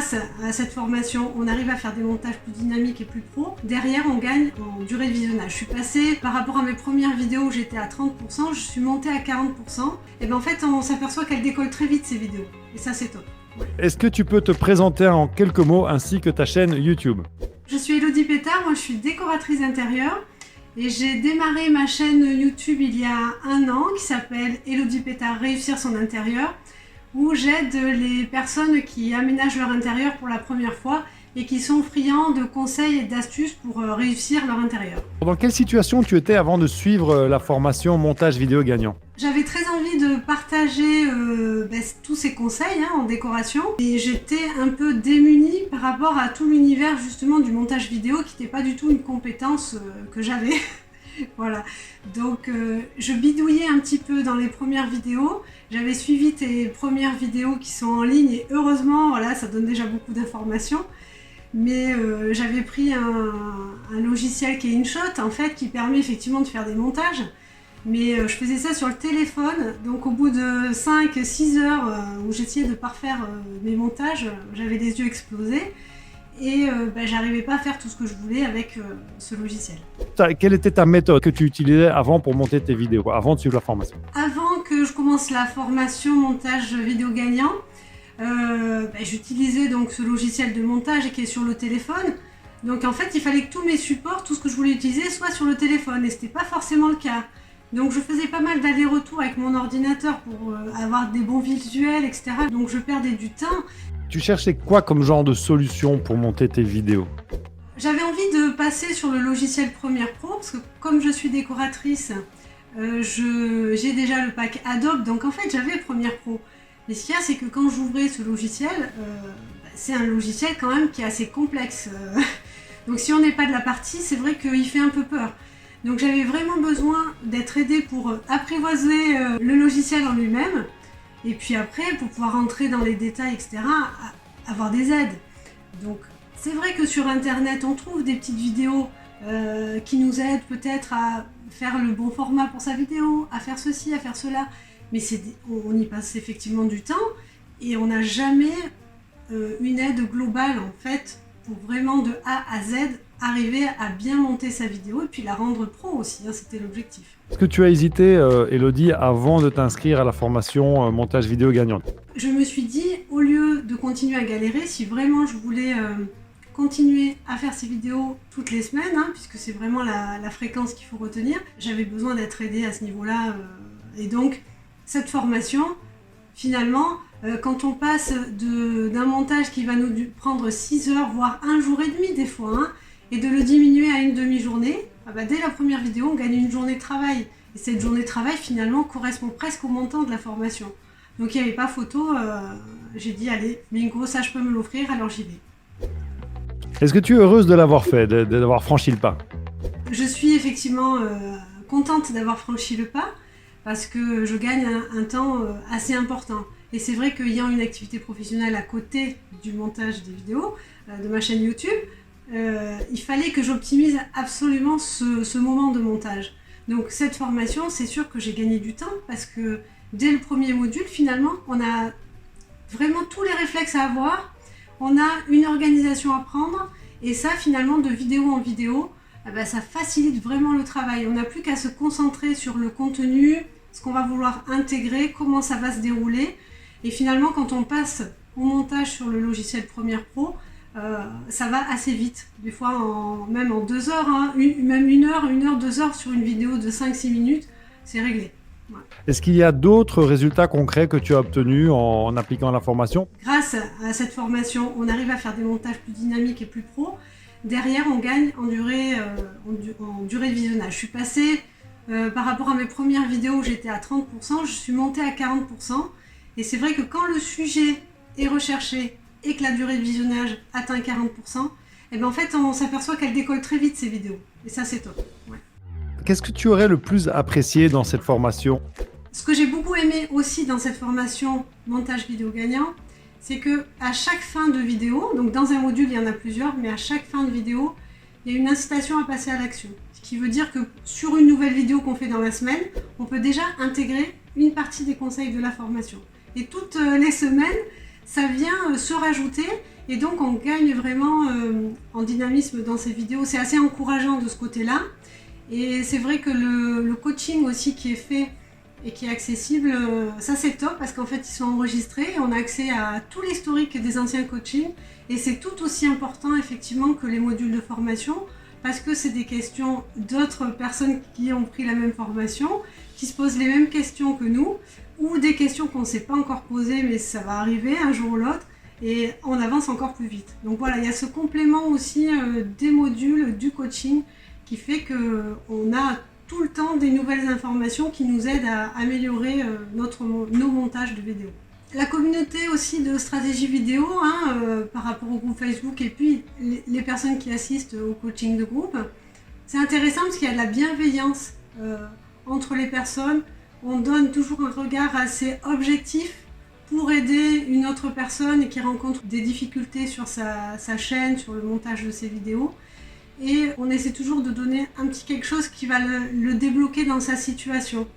grâce à cette formation, on arrive à faire des montages plus dynamiques et plus pro. Derrière, on gagne en durée de visionnage. Je suis passée, par rapport à mes premières vidéos où j'étais à 30%, je suis montée à 40%. Et bien en fait, on s'aperçoit qu'elles décollent très vite ces vidéos. Et ça, c'est top. Ouais. Est-ce que tu peux te présenter en quelques mots ainsi que ta chaîne YouTube? Je suis Elodie Pétard, moi je suis décoratrice d'intérieur. Et j'ai démarré ma chaîne YouTube il y a 1 an qui s'appelle Elodie Pétard Réussir son intérieur, où j'aide les personnes qui aménagent leur intérieur pour la première fois et qui sont friands de conseils et d'astuces pour réussir leur intérieur. Dans quelle situation tu étais avant de suivre la formation montage vidéo gagnant? J'avais très envie de partager tous ces conseils en décoration et j'étais un peu démunie par rapport à tout l'univers justement du montage vidéo qui n'était pas du tout une compétence que j'avais. Voilà, donc je bidouillais un petit peu dans les premières vidéos. J'avais suivi tes premières vidéos qui sont en ligne et heureusement, voilà, ça donne déjà beaucoup d'informations. Mais j'avais pris un logiciel qui est InShot en fait, qui permet effectivement de faire des montages. Mais je faisais ça sur le téléphone, donc au bout de 5-6 heures où j'essayais de parfaire mes montages, j'avais les yeux explosés. Et j'arrivais pas à faire tout ce que je voulais avec ce logiciel. Quelle était ta méthode que tu utilisais avant pour monter tes vidéos, avant de suivre la formation? Avant que je commence la formation montage vidéo gagnant, j'utilisais donc ce logiciel de montage qui est sur le téléphone. Donc en fait, il fallait que tous mes supports, tout ce que je voulais utiliser, soit sur le téléphone. Et c'était pas forcément le cas. Donc je faisais pas mal d'allers-retours avec mon ordinateur pour avoir des bons visuels, etc. Donc je perdais du temps. Tu cherchais quoi comme genre de solution pour monter tes vidéos? J'avais envie de passer sur le logiciel Premiere Pro parce que comme je suis décoratrice, j'ai déjà le pack Adobe, donc en fait j'avais Premiere Pro. Mais ce qu'il y a, c'est que quand j'ouvrais ce logiciel, c'est un logiciel quand même qui est assez complexe. Donc si on n'est pas de la partie, c'est vrai qu'il fait un peu peur. Donc j'avais vraiment besoin d'être aidée pour apprivoiser le logiciel en lui-même. Et puis après, pour pouvoir rentrer dans les détails, etc., avoir des aides. Donc c'est vrai que sur Internet, on trouve des petites vidéos qui nous aident peut-être à faire le bon format pour sa vidéo, à faire ceci, à faire cela. Mais on y passe effectivement du temps et on n'a jamais une aide globale en fait pour vraiment de A à Z arriver à bien monter sa vidéo et puis la rendre pro aussi, c'était l'objectif. Est-ce que tu as hésité, Elodie, avant de t'inscrire à la formation montage vidéo gagnante? Je me suis dit, au lieu de continuer à galérer, si vraiment je voulais continuer à faire ces vidéos toutes les semaines, puisque c'est vraiment la fréquence qu'il faut retenir, j'avais besoin d'être aidée à ce niveau-là. Et donc, cette formation, finalement, quand on passe d'un montage qui va nous prendre 6 heures, voire 1 jour et demi des fois, et de le diminuer à une demi-journée, dès la première vidéo, on gagne une journée de travail. Et cette journée de travail, finalement, correspond presque au montant de la formation. Donc il n'y avait pas photo, j'ai dit, allez, bingo, ça je peux me l'offrir, alors j'y vais. Est-ce que tu es heureuse de l'avoir fait, d'avoir franchi le pas? Je suis effectivement contente d'avoir franchi le pas, parce que je gagne un temps assez important. Et c'est vrai qu'ayant une activité professionnelle à côté du montage des vidéos, de ma chaîne YouTube, il fallait que j'optimise absolument ce moment de montage. Donc cette formation, c'est sûr que j'ai gagné du temps parce que dès le premier module, finalement, on a vraiment tous les réflexes à avoir, on a une organisation à prendre et ça, finalement, de vidéo en vidéo, ça facilite vraiment le travail. On n'a plus qu'à se concentrer sur le contenu, ce qu'on va vouloir intégrer, comment ça va se dérouler. Et finalement, quand on passe au montage sur le logiciel Premiere Pro, ça va assez vite, des fois même en 2 heures, même 1 heure, 2 heures sur une vidéo de 5-6 minutes, c'est réglé. Ouais. Est-ce qu'il y a d'autres résultats concrets que tu as obtenus en appliquant la formation? Grâce à cette formation, on arrive à faire des montages plus dynamiques et plus pro. Derrière, on gagne en durée de visionnage. Je suis passée, par rapport à mes premières vidéos où j'étais à 30%, je suis montée à 40%. Et c'est vrai que quand le sujet est recherché, et que la durée de visionnage atteint 40%, et en fait on s'aperçoit qu'elle décolle très vite ces vidéos. Et ça c'est top. Ouais. Qu'est-ce que tu aurais le plus apprécié dans cette formation? Ce que j'ai beaucoup aimé aussi dans cette formation montage vidéo gagnant, c'est que à chaque fin de vidéo, donc dans un module il y en a plusieurs, mais à chaque fin de vidéo, il y a une incitation à passer à l'action. Ce qui veut dire que sur une nouvelle vidéo qu'on fait dans la semaine, on peut déjà intégrer une partie des conseils de la formation. Et toutes les semaines, ça vient se rajouter et donc on gagne vraiment en dynamisme dans ces vidéos. C'est assez encourageant de ce côté-là. Et c'est vrai que le coaching aussi qui est fait et qui est accessible, ça c'est top parce qu'en fait ils sont enregistrés et on a accès à tout l'historique des anciens coachings et c'est tout aussi important effectivement que les modules de formation parce que c'est des questions d'autres personnes qui ont pris la même formation, qui se posent les mêmes questions que nous ou des questions qu'on ne s'est pas encore posées mais ça va arriver un jour ou l'autre et on avance encore plus vite. Donc voilà, il y a ce complément aussi des modules du coaching qui fait qu'on a tout le temps des nouvelles informations qui nous aident à améliorer nos montages de vidéos. La communauté aussi de stratégie vidéo par rapport au groupe Facebook et puis les personnes qui assistent au coaching de groupe, c'est intéressant parce qu'il y a de la bienveillance entre les personnes. On donne toujours un regard assez objectif pour aider une autre personne qui rencontre des difficultés sur sa chaîne, sur le montage de ses vidéos. Et on essaie toujours de donner un petit quelque chose qui va le débloquer dans sa situation.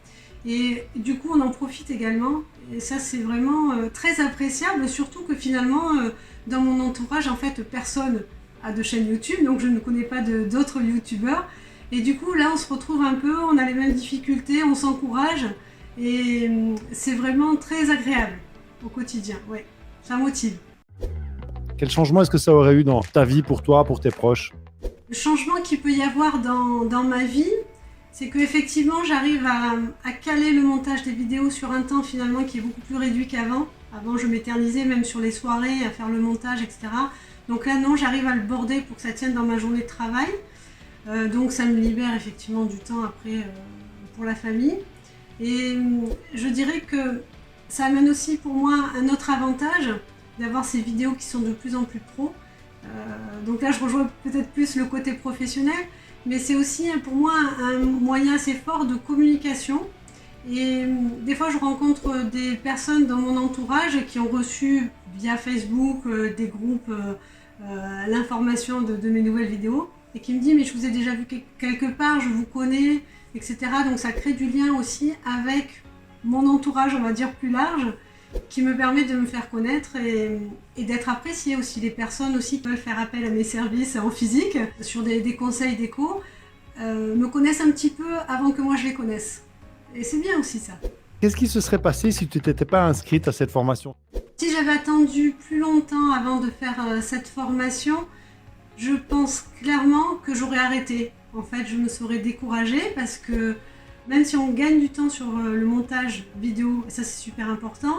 Et du coup, on en profite également. Et ça, c'est vraiment très appréciable, surtout que finalement, dans mon entourage, en fait, personne a de chaîne YouTube, donc je ne connais pas d'autres YouTubeurs. Et du coup, là, on se retrouve un peu, on a les mêmes difficultés, on s'encourage. Et c'est vraiment très agréable au quotidien, ouais. Ça motive. Quel changement est-ce que ça aurait eu dans ta vie pour toi, pour tes proches ? Le changement qu'il peut y avoir dans ma vie, c'est qu'effectivement j'arrive à caler le montage des vidéos sur un temps finalement qui est beaucoup plus réduit qu'avant. Avant je m'éternisais même sur les soirées à faire le montage, etc. Donc là non, j'arrive à le border pour que ça tienne dans ma journée de travail. Donc ça me libère effectivement du temps après pour la famille. Et je dirais que ça amène aussi pour moi un autre avantage d'avoir ces vidéos qui sont de plus en plus pro. Donc là je rejoins peut-être plus le côté professionnel, mais c'est aussi pour moi un moyen assez fort de communication et des fois je rencontre des personnes dans mon entourage qui ont reçu via Facebook des groupes l'information de mes nouvelles vidéos et qui me disent mais je vous ai déjà vu quelque part, je vous connais, etc. Donc ça crée du lien aussi avec mon entourage, on va dire plus large, qui me permet de me faire connaître et d'être appréciée aussi. Les personnes aussi qui veulent faire appel à mes services en physique, sur des conseils déco, me connaissent un petit peu avant que moi je les connaisse. Et c'est bien aussi ça. Qu'est-ce qui se serait passé si tu t'étais pas inscrite à cette formation ? Si j'avais attendu plus longtemps avant de faire cette formation, je pense clairement que j'aurais arrêté. En fait, je me serais découragée parce que même si on gagne du temps sur le montage vidéo, et ça c'est super important,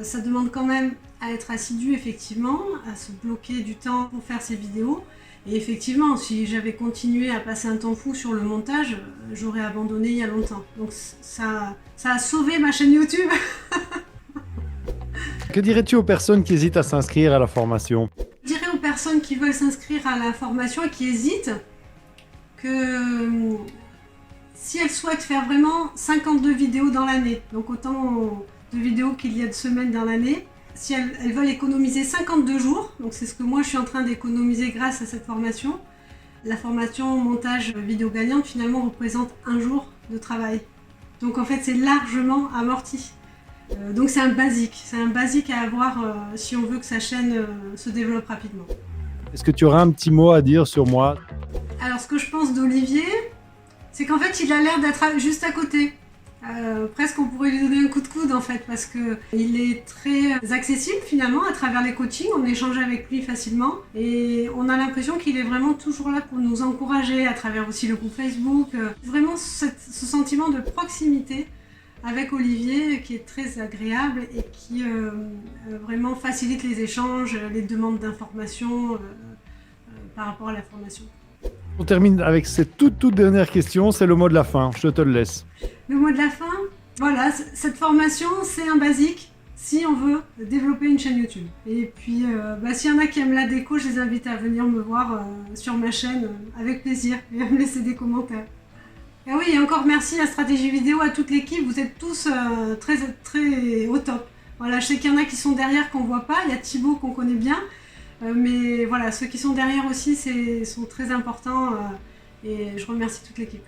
ça demande quand même à être assidu effectivement, à se bloquer du temps pour faire ces vidéos. Et effectivement, si j'avais continué à passer un temps fou sur le montage, j'aurais abandonné il y a longtemps. Donc ça a sauvé ma chaîne YouTube. Que dirais-tu aux personnes qui hésitent à s'inscrire à la formation ? Je dirais aux personnes qui veulent s'inscrire à la formation et qui hésitent que si elles souhaitent faire vraiment 52 vidéos dans l'année, donc autant de vidéos qu'il y a de semaines dans l'année, si elles veulent économiser 52 jours, donc c'est ce que moi je suis en train d'économiser grâce à cette formation, la formation montage vidéo gagnante finalement représente un jour de travail. Donc en fait c'est largement amorti. Donc c'est un basique à avoir si on veut que sa chaîne se développe rapidement. Est-ce que tu aurais un petit mot à dire sur moi ? Alors ce que je pense d'Olivier, c'est qu'en fait il a l'air d'être juste à côté. Presque on pourrait lui donner un coup de coude en fait parce qu'il est très accessible finalement à travers les coachings, on échange avec lui facilement et on a l'impression qu'il est vraiment toujours là pour nous encourager à travers aussi le groupe Facebook. Vraiment ce sentiment de proximité avec Olivier qui est très agréable et qui vraiment facilite les échanges, les demandes d'informations par rapport à la formation. On termine avec cette toute dernière question, c'est le mot de la fin, je te le laisse. Le mot de la fin, voilà, cette formation c'est un basique si on veut développer une chaîne YouTube. Et puis s'il y en a qui aiment la déco, je les invite à venir me voir sur ma chaîne avec plaisir et à me laisser des commentaires. Et oui, et encore merci à Stratégie Vidéo, à toute l'équipe, vous êtes tous très, très au top. Voilà, je sais qu'il y en a qui sont derrière qu'on ne voit pas, il y a Thibaut qu'on connaît bien, mais voilà, ceux qui sont derrière aussi sont très importants et je remercie toute l'équipe.